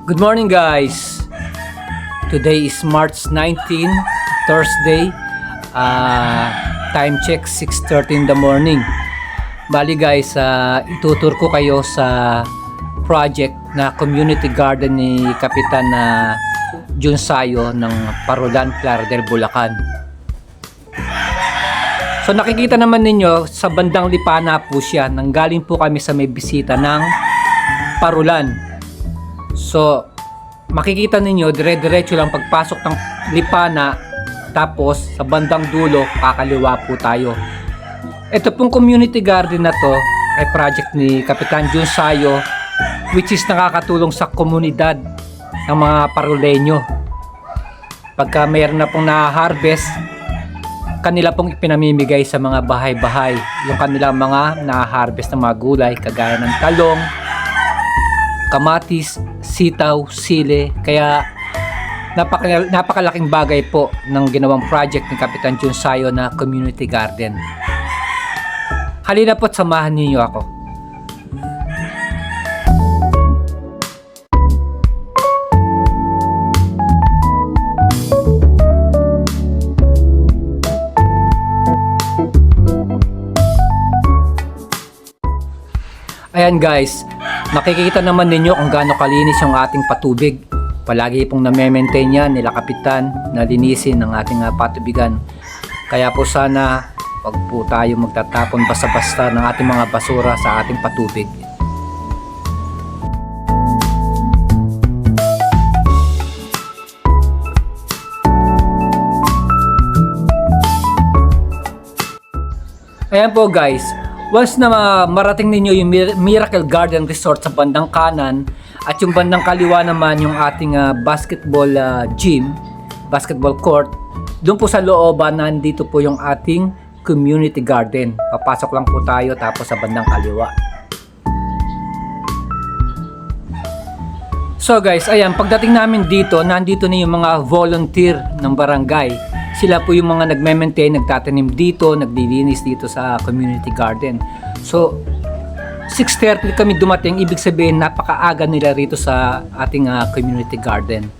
Good morning guys! Today is March 19, Thursday. Time check 6:30 in the morning. Bali guys, itutur ko kayo sa project na community garden ni Kapitan Jun Sayo ng Parulan, Plaridel, Bulacan. So nakikita naman ninyo sa bandang Lipana po siya. Nanggaling po kami sa may bisita ng Parulan. So makikita ninyo dire-diretso lang pagpasok ng Lipana, tapos sa bandang dulo kakaliwa po tayo. Ito pong community garden na to ay project ni Kapitan Jun Sayo, which is nakakatulong sa komunidad ng mga Paruleño. Pagka mayroon na pong na-harvest, kanila pong ipinamimigay sa mga bahay-bahay yung kanilang mga na-harvest na mga gulay kagaya ng talong, kamatis, sitaw, sile. Kaya napakalaking bagay po ng ginawang project ni Kapitan Jun Sayo na community garden. Halina po't samahan niyo ako. Ayan guys, makikita naman ninyo kung gaano kalinis yung ating patubig. Palagi pong na-maintain yan nila Kapitan na linisin ng ating patubigan. Kaya po sana wag po tayo magtatapon basta-basta ng ating mga basura sa ating patubig. Ayan po guys, once na marating ninyo yung Miracle Garden Resort sa bandang kanan at yung bandang kaliwa naman yung ating basketball gym, basketball court, doon po sa looban nandito po yung ating community garden. Papasok lang po tayo tapos sa bandang kaliwa. So guys, ayan, pagdating namin dito, nandito na yung mga volunteer ng barangay. Sila po yung mga nagme-maintain, nagtatanim dito, naglilinis dito sa community garden. So 6:30 kami dumating, ibig sabihin napakaaga nila rito sa ating community garden.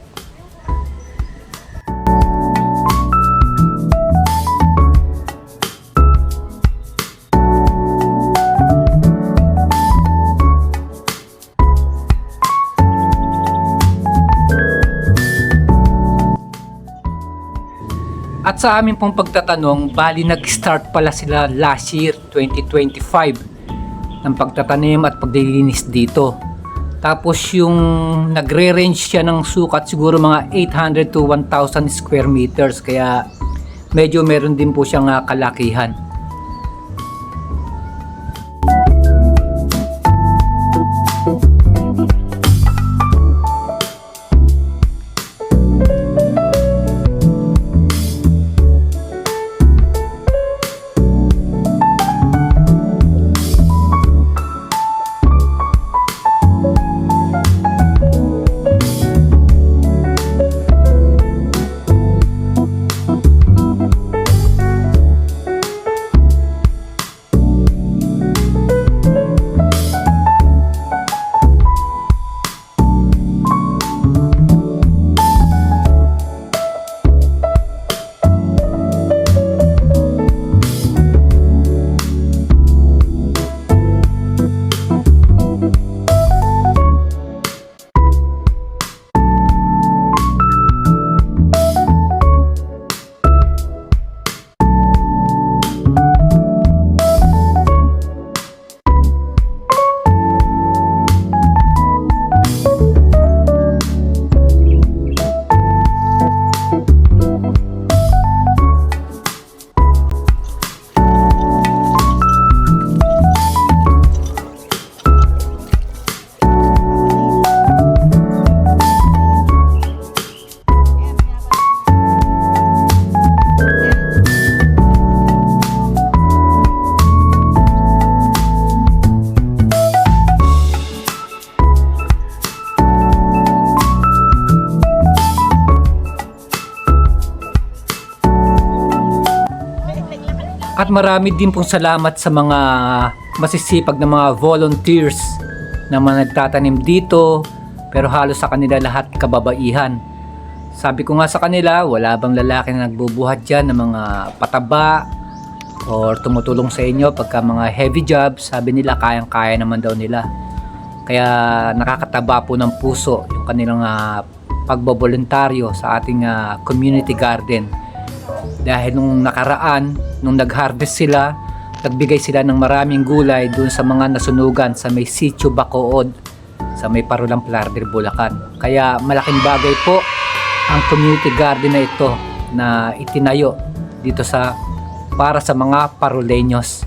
At sa amin pong pagtatanong, bali nag-start pala sila last year, 2025, ng pagtatanim at paglilinis dito. Tapos yung nagre-range siya ng sukat siguro mga 800 to 1,000 square meters, kaya medyo meron din po siyang kalakihan. At marami din pong salamat sa mga masisipag na mga volunteers na mga nagtatanim dito, pero halos sa kanila lahat kababaihan. Sabi ko nga sa kanila, wala bang lalaki na nagbubuhat dyan ng mga pataba or tumutulong sa inyo pagka mga heavy jobs? Sabi nila kayang-kaya naman daw nila. Kaya nakakataba po ng puso yung kanilang pagboboluntaryo sa ating community garden. Dahil nung nakaraan, nung nag-harvest sila, nagbigay sila ng maraming gulay doon sa mga nasunugan sa may Sitio Bacood, sa may Parulang Plarder, Bulacan. Kaya malaking bagay po ang community garden na ito na itinayo dito para sa mga Paruleños.